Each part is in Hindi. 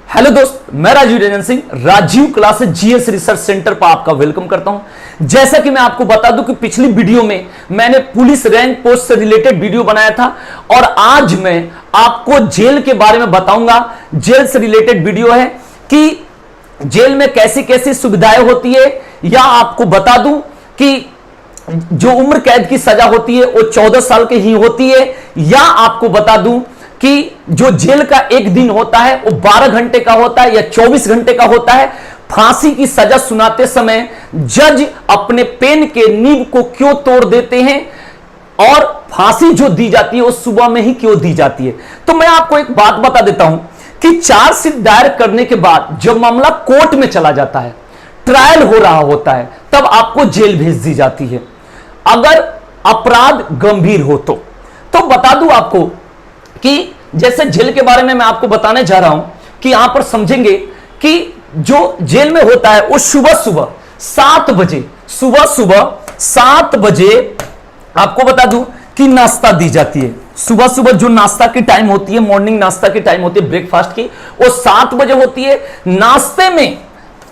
हेलो दोस्त, मैं Rajiv Ranjan Singh Rajiv classes GS research centre पर आपका वेलकम करता हूं। जैसा कि मैं आपको बता दूं कि पिछली वीडियो में मैंने पुलिस रैंक पोस्ट से रिलेटेड वीडियो बनाया था और आज मैं आपको जेल के बारे में बताऊंगा। जेल से रिलेटेड वीडियो है कि जेल में कैसी कैसी सुविधाएं होती है, या आपको बता दूं कि जो उम्र कैद की सजा होती है वो 14 साल की ही होती है, या आपको बता दूं कि जो जेल का एक दिन होता है वो 12 घंटे का होता है या 24 घंटे का होता है। फांसी की सजा सुनाते समय जज अपने पेन के नीब को क्यों तोड़ देते हैं और फांसी जो दी जाती है वो सुबह में ही क्यों दी जाती है। तो मैं आपको एक बात बता देता हूं कि चार्जशीट दायर करने के बाद जब मामला कोर्ट में चला जाता है, ट्रायल हो रहा होता है, तब आपको जेल भेज दी जाती है अगर अपराध गंभीर हो तो बता दूं आपको कि जैसे जेल के बारे में मैं आपको बताने जा रहा हूं कि यहां पर समझेंगे कि जो जेल में होता है वो सुबह सुबह 7 बजे आपको बता दूं कि नाश्ता दी जाती है। सुबह सुबह जो नाश्ता की टाइम होती है, मॉर्निंग नाश्ता की टाइम होती है ब्रेकफास्ट की, वो 7 बजे होती है। नाश्ते में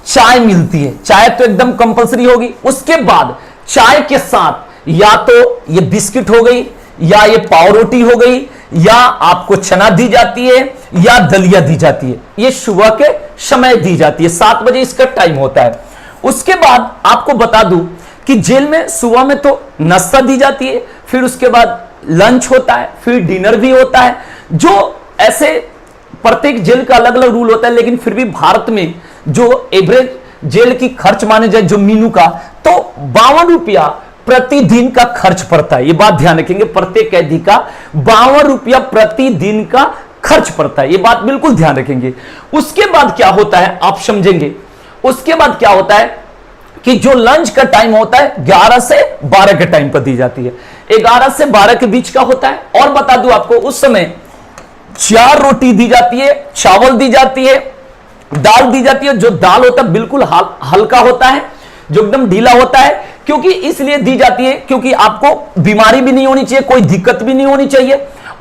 चाय मिलती है, चाय तो एकदम कंपलसरी होगी। उसके बाद चाय के साथ या तो ये बिस्किट हो गई, या ये पाव रोटी हो गई, या आपको चना दी जाती है, या दलिया दी जाती है। ये सुबह के समय दी जाती है, 7 बजे इसका टाइम होता है। उसके बाद आपको बता दूं कि जेल में सुबह में तो नाश्ता दी जाती है, फिर उसके बाद लंच होता है, फिर डिनर भी होता है। जो ऐसे प्रत्येक जेल का अलग अलग रूल होता है, लेकिन फिर भी भारत में जो एवरेज जेल की खर्च माने जाए जो मीनू का, तो 52 रुपया प्रतिदिन का खर्च पड़ता है। ये बात ध्यान रखेंगे, प्रत्येक कैदी का 52 रुपया प्रतिदिन का खर्च पड़ता है, ये बात बिल्कुल ध्यान रखेंगे। उसके बाद क्या होता है आप समझेंगे। उसके बाद क्या होता है कि जो लंच का टाइम होता है 11 से 12 के टाइम पर दी जाती है, 11 से 12 के बीच का होता है। और बता दूं आपको उस समय 4 रोटी दी जाती है, चावल दी जाती है, दाल दी जाती है। जो दाल होता है बिल्कुल हल्का होता है, जो एकदम ढीला होता है, क्योंकि इसलिए दी जाती है क्योंकि आपको बीमारी भी नहीं होनी चाहिए, कोई दिक्कत भी नहीं होनी चाहिए।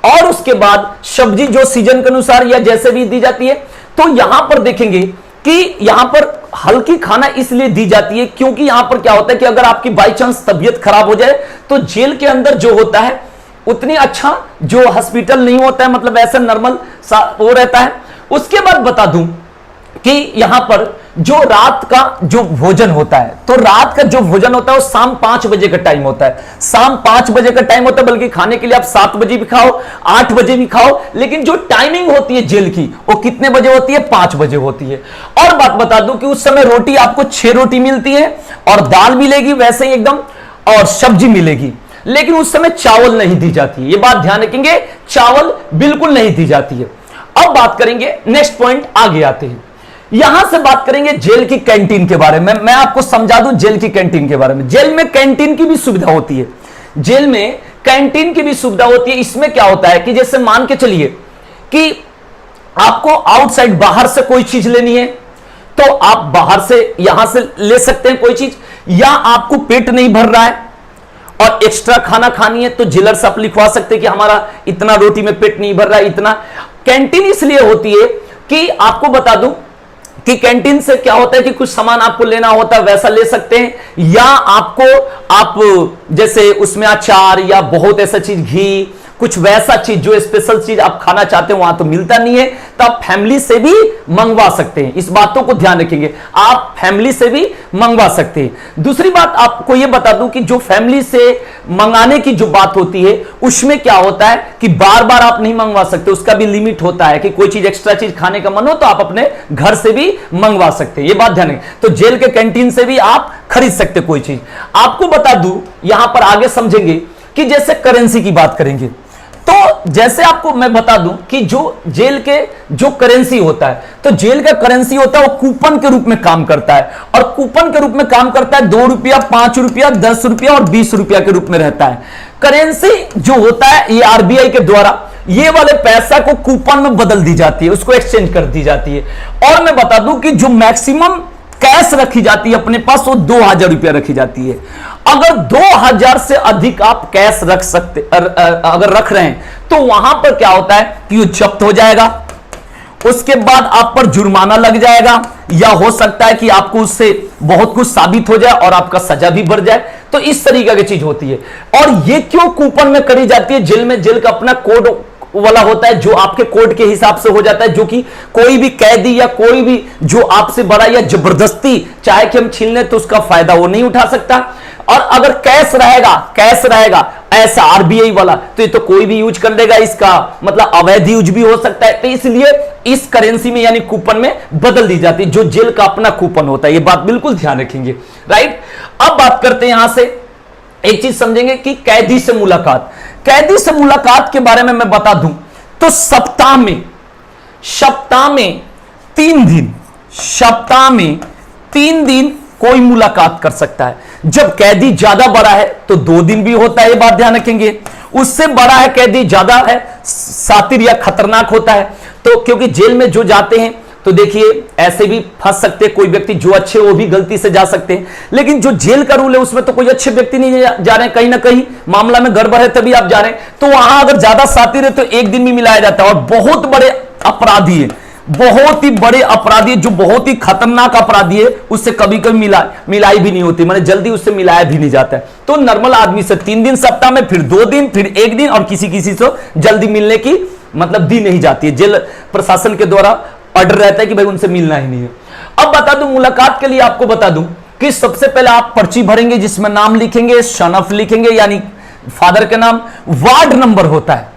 और उसके बाद सब्जी जो सीजन के अनुसार या जैसे भी दी जाती है। तो यहां पर देखेंगे कि यहां पर हल्की खाना इसलिए दी जाती है क्योंकि यहां पर क्या होता है कि अगर आपकी बाई चांस तबीयत खराब हो जाए तो जेल के अंदर जो होता है उतनी अच्छा जो हॉस्पिटल नहीं होता है, मतलब ऐसा नॉर्मल वो रहता है। उसके बाद बता दूं कि यहां पर जो रात का जो भोजन होता है, तो रात का जो भोजन होता है वो शाम 5 बजे का टाइम होता है। शाम 5 बजे का टाइम होता है, बल्कि खाने के लिए आप 7 बजे भी खाओ, 8 बजे भी खाओ, लेकिन जो टाइमिंग होती है जेल की वो कितने बजे होती है? 5 बजे होती है। और बात बता दूं कि उस समय रोटी आपको 6 रोटी मिलती है और दाल मिलेगी वैसे ही एकदम, और सब्जी मिलेगी, लेकिन उस समय चावल नहीं दी जाती है। ये बात ध्यान रखेंगे, चावल बिल्कुल नहीं दी जाती है। अब बात करेंगे, नेक्स्ट पॉइंट आगे आते हैं। यहां से बात करेंगे जेल की कैंटीन के बारे में। मैं आपको समझा दूं जेल की कैंटीन के बारे में। जेल में कैंटीन की भी सुविधा होती है, जेल में कैंटीन की भी सुविधा होती है। इसमें क्या होता है कि जैसे मान के चलिए कि आपको आउटसाइड बाहर से कोई चीज लेनी है तो आप बाहर से यहां से ले सकते हैं कोई चीज, या आपको पेट नहीं भर रहा है और एक्स्ट्रा खाना खानी है तो जेलर से आप लिखवा सकते हैं कि हमारा इतना रोटी में पेट नहीं भर रहा है, इतना। कैंटीन इसलिए होती है कि आपको बता दूं कि कैंटीन से क्या होता है कि कुछ सामान आपको लेना होता है वैसा ले सकते हैं, या आप जैसे उसमें अचार या बहुत ऐसा चीज, घी, कुछ वैसा चीज जो स्पेशल चीज आप खाना चाहते हो वहां तो मिलता नहीं है, तो आप फैमिली से भी मंगवा सकते हैं। इस बातों को ध्यान रखेंगे, आप फैमिली से भी मंगवा सकते हैं। दूसरी बात आपको यह बता दूं कि जो फैमिली से मंगाने की जो बात होती है उसमें क्या होता है कि बार बार आप नहीं मंगवा सकते, उसका भी लिमिट होता है कि कोई चीज एक्स्ट्रा चीज खाने का मन हो तो आप अपने घर से भी मंगवा सकते हैं। ये बात ध्यान रखें। तो जेल के कैंटीन से भी आप खरीद सकते कोई चीज। आपको बता दूं यहां पर आगे समझेंगे कि जैसे करेंसी की बात करेंगे, तो जैसे आपको मैं बता दूं कि जो जेल के जो करेंसी होता है, तो जेल का करेंसी होता है वो कूपन के रूप में काम करता है, और कूपन के रूप में काम करता है 2 रुपया, 5 रुपया, 10 रुपया और 20 रुपया के रूप में रहता है। करेंसी जो होता है ये आरबीआई के द्वारा ये वाले पैसा को कूपन में बदल दी जाती है, उसको एक्सचेंज कर दी जाती है। और मैं बता दूं कि जो मैक्सिमम कैश रखी जाती है अपने पास वो 2000 रुपया रखी जाती है। अगर 2000 से अधिक आप कैश रख सकते अगर रख रहे हैं तो वहां पर क्या होता है कि वो जब्त हो जाएगा। उसके बाद आप पर जुर्माना लग जाएगा, या हो सकता है कि आपको उससे बहुत कुछ साबित हो जाए और आपका सजा भी बढ़ जाए। तो इस तरीके की चीज होती है। और ये क्यों कूपन में करी जाती है? जेल में, जेल का अपना कोड वाला होता है जो आपके कोड के हिसाब से हो जाता है, जो कि कोई भी कैदी या कोई भी जो आपसे बड़ा या जबरदस्ती चाहे कि हम छीन लें तो उसका फायदा वो नहीं उठा सकता। और अगर कैश रहेगा ऐसा आरबीआई वाला, तो ये तो कोई भी यूज कर लेगा, इसका मतलब अवैध यूज भी हो सकता है। तो इसलिए इस करेंसी में यानी कूपन में बदल दी जाती है, जो जेल का अपना कूपन होता है। ये बात बिल्कुल ध्यान रखेंगे, राइट। अब बात करते हैं, यहां से एक चीज समझेंगे कि कैदी से मुलाकात। कैदी से मुलाकात के बारे में मैं बता दूं तो सप्ताह में 3 दिन कोई मुलाकात कर सकता है। जब कैदी ज्यादा बड़ा है तो 2 दिन भी होता है, ये बात ध्यान रखेंगे। उससे बड़ा है कैदी, ज्यादा है, सातिर या खतरनाक होता है। तो क्योंकि जेल में जो जाते हैं तो देखिए ऐसे भी फंस सकते हैं, कोई व्यक्ति जो अच्छे वो भी गलती से जा सकते हैं। लेकिन जो जेल का रूल है उसमें तो कोई अच्छे व्यक्ति नहीं जा रहे हैं, कहीं ना कहीं मामला में गड़बड़ है तभी आप जा रहे हैं। तो वहां अगर ज्यादा सातिर है तो 1 दिन भी मिलाया जाता है। और बहुत बड़े अपराधी है, बहुत ही बड़े अपराधी, जो बहुत ही खतरनाक अपराधी है, उससे कभी कभी मिलाई भी नहीं होती, मतलब जल्दी उससे मिलाया भी नहीं जाता है। तो नॉर्मल आदमी से 3 दिन सप्ताह में, फिर 2 दिन, फिर 1 दिन, और किसी से जल्दी मिलने की मतलब दी नहीं जाती है। जेल प्रशासन के द्वारा ऑर्डर रहता है कि भाई उनसे मिलना ही नहीं है। अब बता दूं, मुलाकात के लिए आपको बता दूं कि सबसे पहले आप पर्ची भरेंगे जिसमें नाम लिखेंगे, शनफ लिखेंगे यानी फादर के नाम, वार्ड नंबर होता है,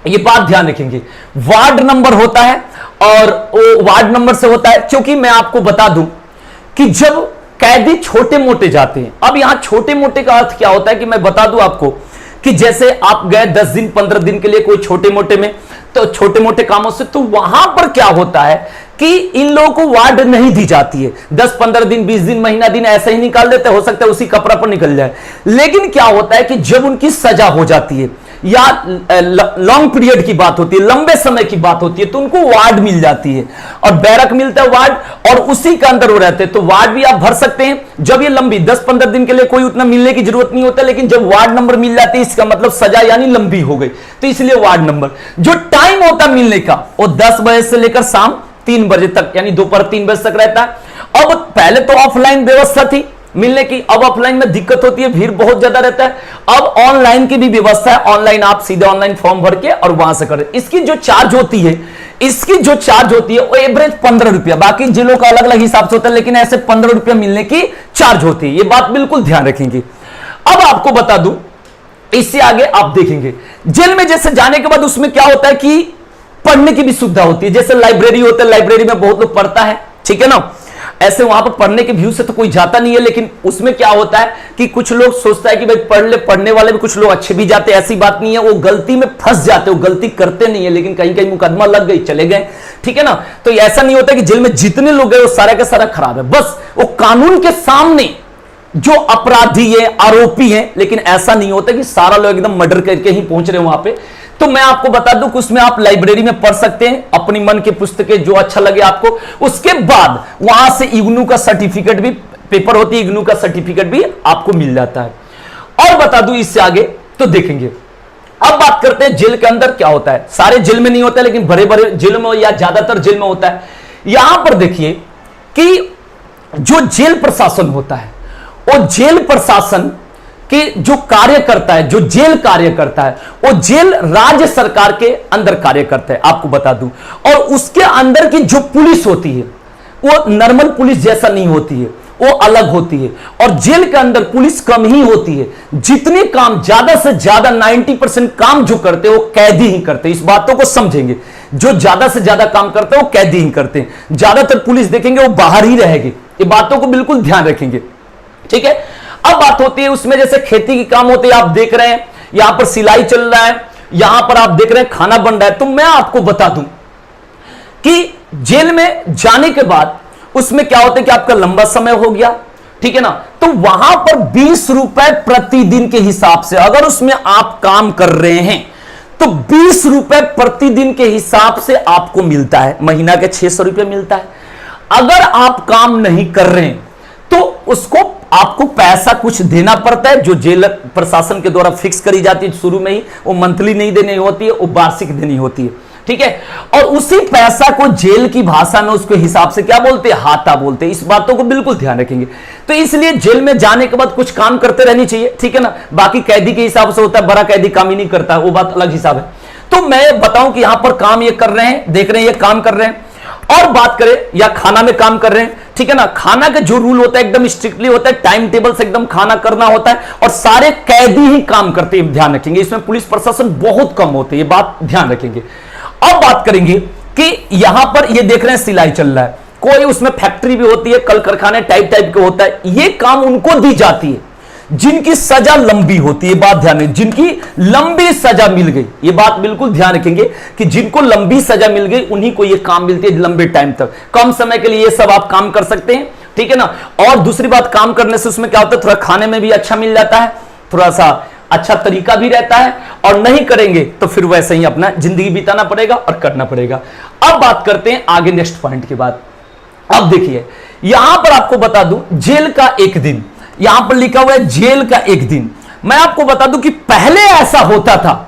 ये बात ध्यान रखेंगे, वार्ड नंबर होता है। और वो वार्ड नंबर से होता है क्योंकि मैं आपको बता दूं कि जब कैदी छोटे मोटे जाते हैं, अब यहां छोटे मोटे का अर्थ क्या होता है कि मैं बता दूं आपको कि जैसे आप गए 10 दिन 15 दिन के लिए कोई छोटे मोटे में, तो छोटे मोटे कामों से, तो वहां पर क्या होता है कि इन लोगों को वार्ड नहीं दी जाती है। 10-15 दिन 20 दिन महीना दिन ऐसे ही निकाल देते, हो सकता है उसी कपड़ा पर निकल जाए। लेकिन क्या होता है कि जब उनकी सजा हो जाती है या लॉन्ग पीरियड की बात होती है, लंबे समय की बात होती है, तो उनको वार्ड मिल जाती है और बैरक मिलता है वार्ड, और उसी के अंदर वो रहते हैं। तो वार्ड भी आप भर सकते हैं जब ये लंबी 10-15 दिन के लिए कोई उतना मिलने की जरूरत नहीं होता, लेकिन जब वार्ड नंबर मिल जाती है इसका मतलब सजा यानी लंबी हो गई, तो इसलिए वार्ड नंबर। जो टाइम होता है मिलने का वो 10 बजे से लेकर शाम 3 बजे तक यानी दोपहर 3 बजे तक रहता है। अब पहले तो ऑफलाइन व्यवस्था थी मिलने की, अब ऑफलाइन में दिक्कत होती है, भीड़ बहुत ज्यादा रहता है। अब ऑनलाइन की भी व्यवस्था है, ऑनलाइन आप सीधे ऑनलाइन फॉर्म भर के और वहां से करें। इसकी जो चार्ज होती है वो एवरेज 15 रुपया, बाकी जिलों का अलग अलग हिसाब से होता है, लेकिन ऐसे 15 रुपया मिलने की चार्ज होती है, ये बात बिल्कुल ध्यान रखेंगे। अब आपको बता दूं, इससे आगे आप देखेंगे जेल में जैसे जाने के बाद उसमें क्या होता है कि पढ़ने की भी सुविधा होती है, जैसे लाइब्रेरी होता है, लाइब्रेरी में बहुत लोग पढ़ता है, ठीक है ना। ऐसे वहां पर पढ़ने के व्यू से तो कोई जाता नहीं है, लेकिन उसमें क्या होता है कि कुछ लोग सोचता है कि भाई पढ़ ले, पढ़ने वाले भी कुछ लोग अच्छे भी जाते हैं, ऐसी बात नहीं है, वो गलती में फंस जाते, वो गलती करते नहीं है, लेकिन कहीं कहीं मुकदमा लग गई चले गए, ठीक है ना। तो ऐसा नहीं होता कि जेल में जितने लोग गए वो सारा का सारा खराब है, बस वो कानून के सामने जो अपराधी है, आरोपी है, लेकिन ऐसा नहीं होता कि सारा लोग एकदम मर्डर करके ही पहुंच रहे हैं वहां पे। तो मैं आपको बता दूं कि उसमें आप लाइब्रेरी में पढ़ सकते हैं अपनी मन की पुस्तकें जो अच्छा लगे आपको। उसके बाद वहां से इग्नू का सर्टिफिकेट भी, पेपर होती है इग्नू का सर्टिफिकेट भी आपको मिल जाता है। और बता दूं इससे आगे तो देखेंगे। अब बात करते हैं जेल के अंदर क्या होता है। सारे जेल में नहीं होता है, लेकिन बड़े बड़े जेल में या ज्यादातर जेल में होता है। यहां पर देखिए कि जो जेल प्रशासन होता है, वो जेल प्रशासन कि जो कार्य करता है, जो जेल कार्य करता है, वो जेल राज्य सरकार के अंदर कार्य करता है, आपको बता दूं। और उसके अंदर की जो पुलिस होती है वो नॉर्मल पुलिस जैसा नहीं होती है, वो अलग होती है। और जेल के अंदर पुलिस कम ही होती है, जितने काम ज्यादा से ज्यादा 90% काम जो करते हैं वो कैदी ही करते हैं। इस बातों को समझेंगे, जो ज्यादा से ज्यादा काम करते हैं वो कैदी ही करते हैं। ज्यादातर पुलिस देखेंगे वो बाहर ही रहेगी, ये बातों को बिल्कुल ध्यान रखेंगे, ठीक है। अब बात होती है उसमें जैसे खेती की काम होते हैं, आप देख रहे हैं यहां पर सिलाई चल रहा है, यहां पर आप देख रहे हैं खाना बन रहा है। तो मैं आपको बता दूं कि जेल में जाने के बाद उसमें क्या होता है कि आपका लंबा समय हो गया, ठीक है ना, तो वहां पर 20 रुपए प्रतिदिन के हिसाब से अगर उसमें आप काम कर रहे हैं तो 20 रुपए प्रतिदिन के हिसाब से आपको मिलता है, महीना के 600 रुपए मिलता है। अगर आप काम नहीं कर रहे हैं तो उसको आपको पैसा कुछ देना पड़ता है, जो जेल प्रशासन के द्वारा फिक्स करी जाती है शुरू में ही, वो मंथली नहीं देनी होती है, वो वार्षिक देनी होती है, ठीक है। और उसी पैसा को जेल की भाषा में उसके हिसाब से क्या बोलते हैं, हाथा बोलते हैं। इस बातों को बिल्कुल ध्यान रखेंगे। तो इसलिए जेल में जाने के बाद कुछ काम करते रहनी चाहिए, ठीक है ना। बाकी कैदी के हिसाब से होता है, बड़ा कैदी काम ही नहीं करता, वो बात अलग हिसाब है। तो मैं बताऊं कि यहां पर काम ये कर रहे हैं, देख रहे हैं ये काम कर रहे हैं। और बात करें या खाना में काम कर रहे हैं, ठीक है ना। खाना का जो रूल होता है एकदम स्ट्रिक्टली होता है, टाइम टेबल से एकदम खाना करना होता है, और सारे कैदी ही काम करते हैं, ध्यान रखेंगे। इसमें पुलिस प्रशासन बहुत कम होते हैं, ये बात ध्यान रखेंगे। अब बात करेंगे कि यहां पर ये देख रहे हैं सिलाई चल रहा है, कोई उसमें फैक्ट्री भी होती है, कल कारखाने टाइप के होता है। ये काम उनको दी जाती है जिनकी सजा लंबी होती है, बात ध्यान रखें, जिनकी लंबी सजा मिल गई। ये बात बिल्कुल ध्यान रखेंगे कि जिनको लंबी सजा मिल गई उन्हीं को ये काम मिलती है लंबे टाइम तक। कम समय के लिए ये सब आप काम कर सकते हैं, ठीक है ना। और दूसरी बात, काम करने से उसमें क्या होता है, थोड़ा खाने में भी अच्छा मिल जाता है, थोड़ा सा अच्छा तरीका भी रहता है। और नहीं करेंगे तो फिर वैसे ही अपना जिंदगी बिताना पड़ेगा और करना पड़ेगा। अब बात करते हैं आगे नेक्स्ट पॉइंट की बात। अब देखिए यहां पर आपको बता दूं, जेल का एक दिन, यहां पर लिखा हुआ है जेल का एक दिन। मैं आपको बता दूं कि पहले ऐसा होता था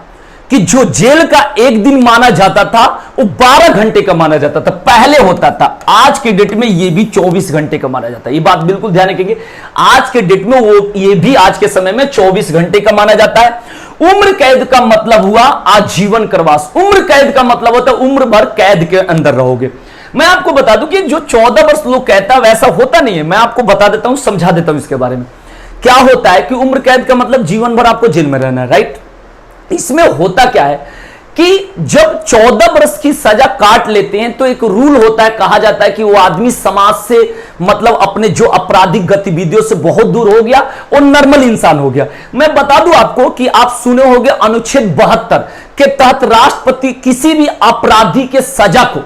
कि जो जेल का एक दिन माना जाता था वो 12 घंटे का माना जाता था, पहले होता था। आज के डेट में ये भी 24 घंटे का माना जाता है, ये बात बिल्कुल ध्यान रखेंगे। आज के डेट में वो ये भी आज के समय में 24 घंटे का माना जाता है। उम्र कैद का मतलब हुआ आजीवन कारावास। उम्र कैद का मतलब होता है उम्र भर कैद के अंदर रहोगे। मैं आपको बता दूं कि जो 14 वर्ष लोग कहता है वैसा होता नहीं है। मैं आपको बता देता हूं, समझा देता हूं इसके बारे में। क्या होता है कि उम्र कैद का मतलब जीवन भर आपको जेल में रहना है, राइट। इसमें होता क्या है कि जब 14 वर्ष की सजा काट लेते हैं तो एक रूल होता है, कहा जाता है कि वो आदमी समाज से मतलब अपने जो आपराधिक गतिविधियों से बहुत दूर हो गया और नॉर्मल इंसान हो गया। मैं बता दूं आपको कि आप सुने होंगे अनुच्छेद 72 के तहत राष्ट्रपति किसी भी अपराधी के सजा को,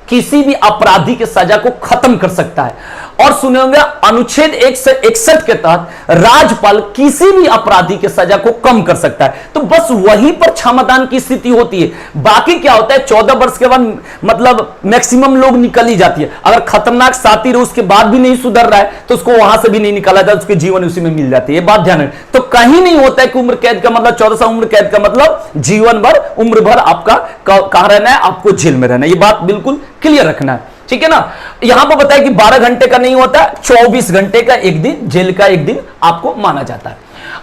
किसी भी अपराधी के सजा को खत्म कर सकता है। और सुने होंगे अनुच्छेद 161 के तहत राज्यपाल किसी भी अपराधी के सजा को कम कर सकता है। तो बस वहीं पर क्षमादान की स्थिति होती है। बाकी क्या होता है, 14 वर्ष के बाद मतलब मैक्सिमम लोग निकल ही जाती है। अगर खतरनाक साथी रहे उसके बाद भी नहीं सुधर रहा है तो उसको वहां से भी नहीं निकाला जाता, उसके जीवन उसी में मिल जाती है। ये बात ध्यान रखें। तो कहीं नहीं होता है कि उम्र कैद का मतलब 14 साल, उम्र कैद का मतलब जीवन भर, उम्र भर आपका कहां रहना है, आपको जेल में रहना है। ये बात बिल्कुल क्लियर रखना है, ठीक है ना। यहां पर बताया कि 12 घंटे का नहीं होता, 24 घंटे का एक दिन, जेल का एक दिन आपको माना जाता है।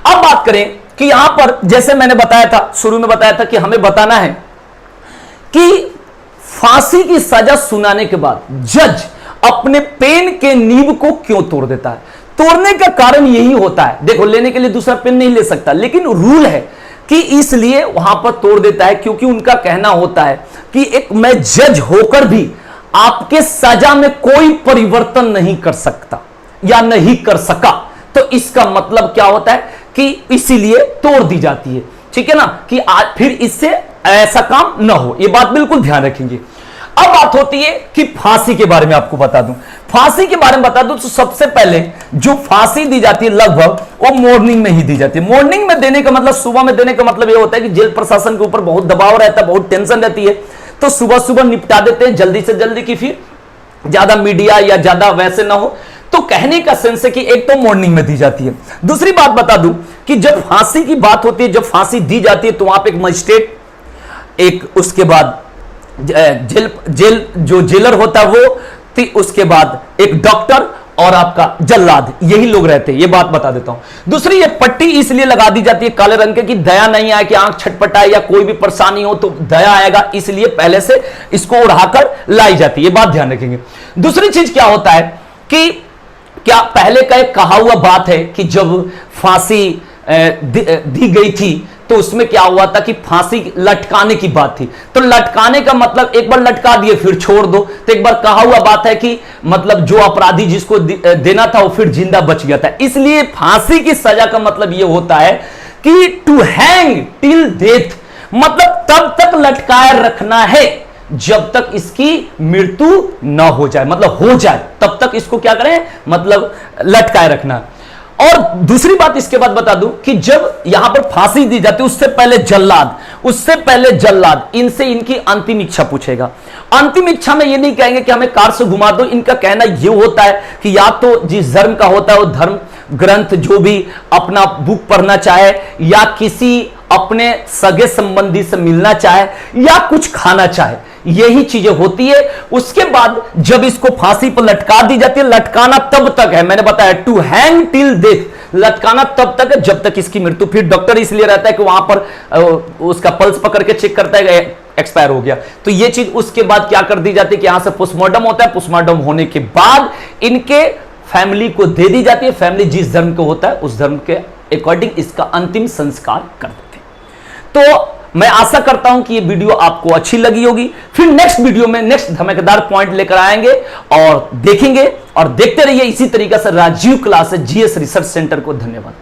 अब बात करें कि यहां पर जैसे मैंने बताया था, शुरू में बताया था कि हमें बताना है कि फांसी की सजा सुनाने के बाद जज अपने पेन के नींव को क्यों तोड़ देता है। तोड़ने का कारण यही होता है, देखो लेने के लिए दूसरा पेन नहीं ले सकता, लेकिन रूल है कि इसलिए वहां पर तोड़ देता है क्योंकि उनका कहना होता है कि एक मैं जज होकर भी आपके सजा में कोई परिवर्तन नहीं कर सकता या नहीं कर सका। तो इसका मतलब क्या होता है कि इसीलिए तोड़ दी जाती है, ठीक है ना, कि आज फिर इससे ऐसा काम ना हो। ये बात बिल्कुल ध्यान रखेंगे। अब बात होती है कि फांसी के बारे में आपको बता दूं। फांसी के बारे में बता दूं तो सबसे पहले जो फांसी दी जाती है लगभग वो मॉर्निंग में ही दी जाती है। मॉर्निंग में देने का मतलब, सुबह में देने का मतलब ये होता है कि जेल प्रशासन के ऊपर बहुत दबाव रहता है, बहुत टेंशन रहती है, तो सुबह सुबह निपटा देते हैं जल्दी से जल्दी, की फिर ज्यादा मीडिया या ज्यादा वैसे ना हो। तो कहने का सेंस है कि एक तो मॉर्निंग में दी जाती है। दूसरी बात बता दूं कि जब फांसी की बात होती है, जब फांसी दी जाती है तो वहां पे एक मजिस्ट्रेट, एक उसके बाद जेल जो जेलर होता है वो, उसके बाद एक डॉक्टर और आपका जल्लाद, यही लोग रहते हैं। ये बात बता देता हूं। दूसरी, ये पट्टी इसलिए लगा दी जाती है काले रंग के कि दया नहीं आए, कि आंख छटपटाए या कोई भी परेशानी हो तो दया आएगा, इसलिए पहले से इसको उड़ाकर लाई जाती है। ये बात ध्यान रखेंगे। दूसरी चीज क्या होता है कि क्या पहले का एक कहा हुआ बात है कि जब फांसी दी गई थी तो उसमें क्या हुआ था कि फांसी लटकाने की बात थी। तो लटकाने का मतलब एक बार लटका दिए फिर छोड़ दो। तो एक बार कहा हुआ बात है कि मतलब जो अपराधी जिसको देना था वो फिर जिंदा बच गया था। इसलिए फांसी की सजा का मतलब यह होता है कि टू हैंग टिल डेथ, मतलब तब तक लटकाए रखना है जब तक इसकी मृत्यु न हो जाए, मतलब हो जाए तब तक इसको क्या करें, मतलब लटकाए रखना। और दूसरी बात इसके बाद बता दूं कि जब यहां पर फांसी दी जाती है उससे पहले जल्लाद इनसे इनकी अंतिम इच्छा पूछेगा। अंतिम इच्छा में ये नहीं कहेंगे कि हमें कार से घुमा दो। इनका कहना ये होता है कि या तो जिस धर्म का होता है वो धर्म ग्रंथ जो भी अपना बुक पढ़ना चाहे, या किसी अपने सगे संबंधी से मिलना चाहे या कुछ खाना चाहे, यही चीजें होती है। उसके बाद जब इसको फांसी पर लटका दी जाती है, लटकाना तब तक है, मैंने बताया टू हैंग टिल डेथ, लटकाना तब तक है जब तक इसकी मृत्यु। फिर डॉक्टर इसलिए रहता है कि वहां पर उसका पल्स पकड़ के चेक करता है एक्सपायर हो गया, तो ये चीज उसके बाद क्या कर दी जाती है कि यहां से पोस्टमार्टम होता है। पोस्टमार्टम होने के बाद इनके फैमिली को दे दी जाती है, फैमिली जिस धर्म को होता है उस धर्म के अकॉर्डिंग इसका अंतिम संस्कार कर देते हैं। तो मैं आशा करता हूं कि ये वीडियो आपको अच्छी लगी होगी। फिर नेक्स्ट वीडियो में नेक्स्ट धमाकेदार पॉइंट लेकर आएंगे और देखेंगे, और देखते रहिए इसी तरीके से Rajiv classes GS research centre को। धन्यवाद।